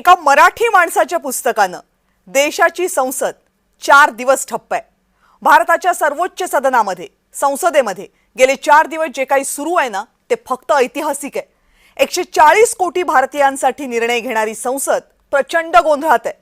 एका मराठी माणसाच्या पुस्तकानं देशाची संसद 4 दिवस ठप्प आहे। भारताच्या सर्वोच्च सदनामध्ये संसदेमध्ये गेले 4 दिवस जे काही सुरू आहे ना ते फक्त ऐतिहासिक आहे। 140 कोटी भारतीयांसाठी निर्णय घेणारी संसद प्रचंड गोंधळात आहे,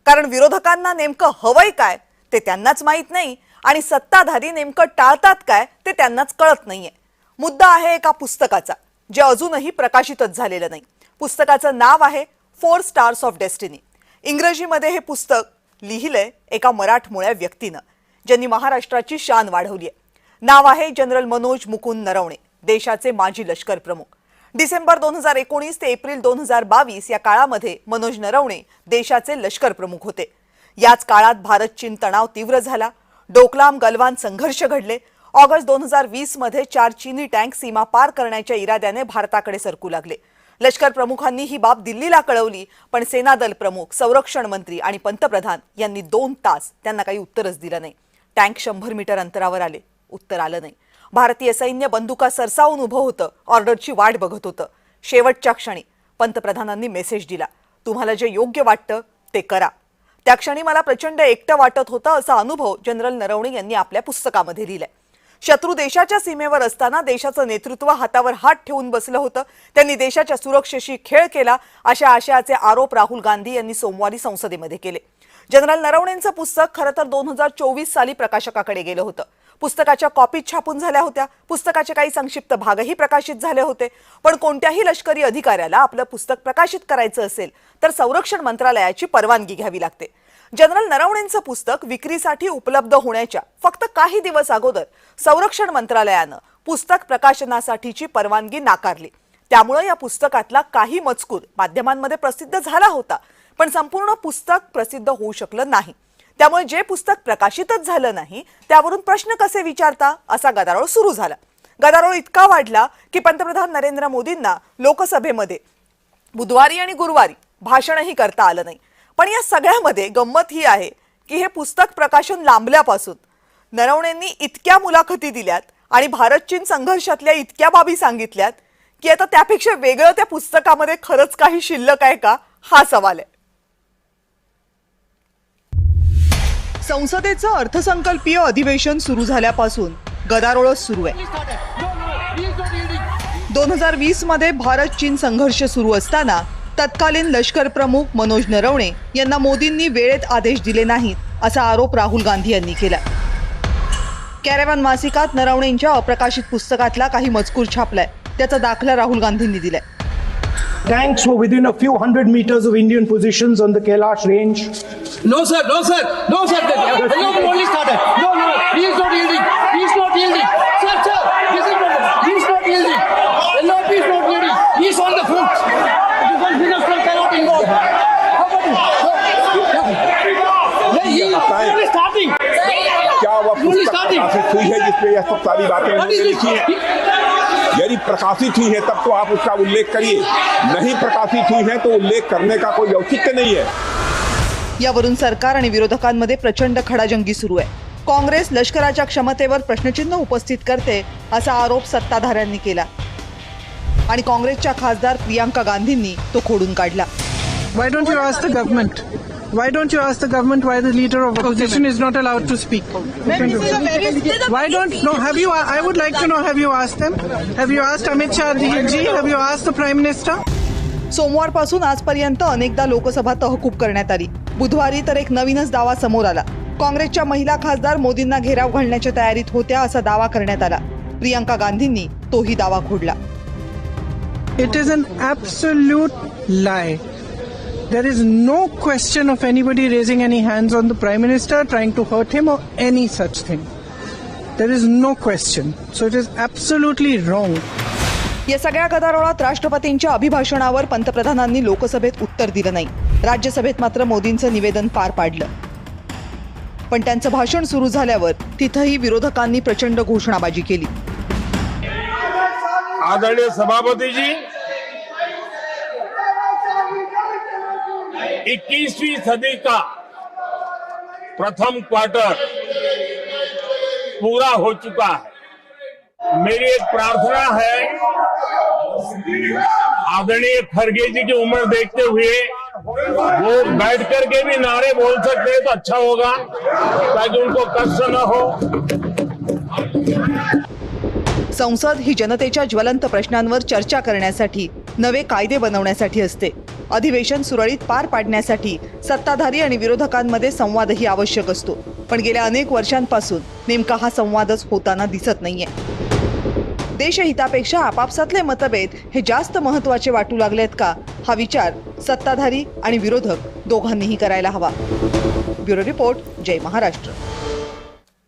कारण विरोधकांना नेमकं हवंय काय ते त्यांनाच माहित नाही आणि सत्ताधारी नेमकं टाळतात काय ते त्यांनाच कळत नाहीये। मुद्दा आहे एका पुस्तकाचा जे अजूनही प्रकाशितच झालेलं नाही। पुस्तकाचं नाव आहे 4 स्टार्स ऑफ डेस्टिनी। इंग्रजीमध्ये हे पुस्तक लिहिलंय एका मराठमोळ्या व्यक्तीनं ज्यांनी महाराष्ट्राची शान वाढवली आहे। नाव आहे जनरल मनोज मुकुंद नरवणे, देशाचे माजी लष्कर प्रमुख। डिसेंबर 2019 ते एप्रिल 2022 या काळामध्ये मनोज नरवणे देशाचे लष्कर प्रमुख होते। याच काळात भारत चीन तणाव तीव्र झाला, डोकलाम गलवान संघर्ष घडले। ऑगस्ट 2020 मध्ये 4 चीनी टँक सीमा पार करण्याच्या इराद्याने भारताकडे सरकू लागले। लष्कर प्रमुखांनी ही बाब दिल्लीला कळवली, पण सेनादल प्रमुख, संरक्षण मंत्री आणि पंतप्रधान यांनी 2 तास त्यांना काही उत्तरच दिलं नाही। टँक 100 मीटर अंतरावर आले, उत्तर आलं नाही। भारतीय सैन्य बंदुका सरसावून उभं होतं, ऑर्डरची वाट बघत होतं। शेवटच्या क्षणी पंतप्रधानांनी मेसेज दिला, तुम्हाला जे योग्य वाटतं ते करा। त्या क्षणी मला प्रचंड एकटं वाटत होतं असा अनुभव जनरल नरवणे यांनी आपल्या पुस्तकामध्ये लिहिलाय। शत्रू देशाच्या सीमेवर असताना देशाचं नेतृत्व हातावर हात ठेवून बसलं होतं, त्यांनी देशाच्या सुरक्षेशी खेळ केला अशा आशयाचे आरोप राहुल गांधी यांनी सोमवारी संसदेमध्ये केले। जनरल नरवणेंचं पुस्तक खरं तर 2024 साली प्रकाशकाकडे गेलं होतं। पुस्तकाच्या कॉपीज छापून झाल्या होत्या, पुस्तकाचे काही संक्षिप्त भागही प्रकाशित झाले होते, पण कोणत्याही लष्करी अधिकाऱ्याला आपलं पुस्तक प्रकाशित करायचं असेल तर संरक्षण मंत्रालयाची परवानगी घ्यावी लागते। जनरल नरवणेंचं पुस्तक विक्रीसाठी उपलब्ध होण्याच्या फक्त काही दिवस अगोदर संरक्षण मंत्रालयानं पुस्तक प्रकाशनासाठीची परवानगी नाकारली। त्यामुळे या पुस्तकातला काही मजकूर माध्यमांमध्ये प्रसिद्ध झाला होता, पण संपूर्ण पुस्तक प्रसिद्ध होऊ शकलं नाही। त्यामुळे जे पुस्तक प्रकाशितच झालं नाही त्यावरून प्रश्न कसे विचारता असा गदारोळ सुरू झाला। गदारोळ इतका वाढला की पंतप्रधान नरेंद्र मोदींना लोकसभेमध्ये बुधवारी आणि गुरुवारी भाषणही करता आलं नाही। पण या सगळ्यामध्ये गंमत ही आहे की हे पुस्तक प्रकाशन लांबल्यापासून नरवणेंनी इतक्या मुलाखती दिल्यात आणि भारत चीन संघर्षातल्या इतक्या बाबी सांगितल्यात की आता त्यापेक्षा वेगळं त्या पुस्तकामध्ये खरंच काही शिल्लक आहे का हा सवाल आहे। संसदेचं अर्थसंकल्पीय अधिवेशन सुरू झाल्यापासून गदारोळच सुरू आहे। 2020 मध्ये भारत चीन संघर्ष सुरू असताना तत्कालीन लष्कर प्रमुख मनोज नरवणे यांना मोदींनी वेळेत आदेश दिले नाहीत असा आरोप राहुल गांधी यांनी केला। कॅरेवन मासिकात नरवणेंच्या अप्रकाशित पुस्तकातला काही मजकूर छापलाय, त्याचा दाखला राहुल गांधींनी दिलाय। Tanks were within a few hundred meters of Indian positions on the Kailash range. No, sir. No, sir. No, sir. No, only started. No, he is not yielding. He is not yielding. Sir, this is not. He is not yielding. No, he is not yielding. He is on the front. Defense minister cannot involve. How about you? He is starting. क्या वह पुस्तक प्रकाशित हुई है जिसपे यह सब सारी बातें लिखी हैं? यदि प्रकाशित हुई है तब तो आप उसका उल्लेख करिए, नहीं प्रकाशित हुई है तो उल्लेख करने का कोई औचित्य नहीं है। यावरून सरकार आणि विरोधकांमध्ये प्रचंड खडाजंगी सुरू आहे। काँग्रेस लष्कराच्या क्षमतेवर प्रश्नचिन्ह उपस्थित करते असा आरोप सत्ताधाऱ्यांनी केला आणि काँग्रेसच्या खासदार प्रियांका गांधींनी तो खोडून काढला। Why don't you ask the government? Why don't you ask the government why the leader of opposition is not allowed to speak? Why don't no? Have you? I would like to know. Have you asked them? Have you asked Amit Shah ji? Have you asked the Prime Minister? सोमवारपासून आजपर्यंत अनेकदा लोकसभा तहकूब करण्यात आली। बुधवारी तर एक नवीनच दावा समोर आला। काँग्रेसच्या महिला खासदार मोदींना घेराव घालण्याच्या तयारीत होत्या असा दावा करण्यात आला। प्रियांका गांधींनी तोही दावा खोडला। It is an absolute lie. There is no question of anybody raising any hands on the Prime Minister, trying to hurt him or any such thing. There is no question. So it is absolutely wrong. या सगळ्या गदारोळात राष्ट्रपतींच्या अभिभाषणावर पंतप्रधानांनी लोकसभेत उत्तर दिलं नाही। राज्यसभेत मात्र मोदींचं निवेदन पार पाडलं, पण त्यांचं भाषण सुरू झाल्यावर तिथंही विरोधकांनी प्रचंड घोषणाबाजी केली। आदरणीय सभापति जी, 21वीं सदी का प्रथम क्वार्टर पूरा हो चुका है। मेरी एक प्रार्थना है, आदरणीय खड़गे जी की उम्र देखते हुए वो बैठ करके भी नारे बोल सकते हैं तो अच्छा होगा, ताकि उनको कष्ट न हो। संसद ही जनतेच्या ज्वलंत प्रश्नांवर चर्चा करण्यासाठी, नवे कायदे बनवण्यासाठी असते. अधिवेशन सुरळीत पार पाडण्यासाठी सत्ताधारी आणि विरोधकांमध्ये संवादही आवश्यक असतो. पण गेल्या अनेक वर्षांपासून नेमका हा संवादच होताना दिसत नाहीये. देशहितापेक्षा आपापसातले मतभेद हे जास्त महत्त्वाचे वाटू लागलेत का, हा विचार सत्ताधारी आणि विरोधक दोघांनीही करायला हवा. ब्युरो रिपोर्ट, जय महाराष्ट्र.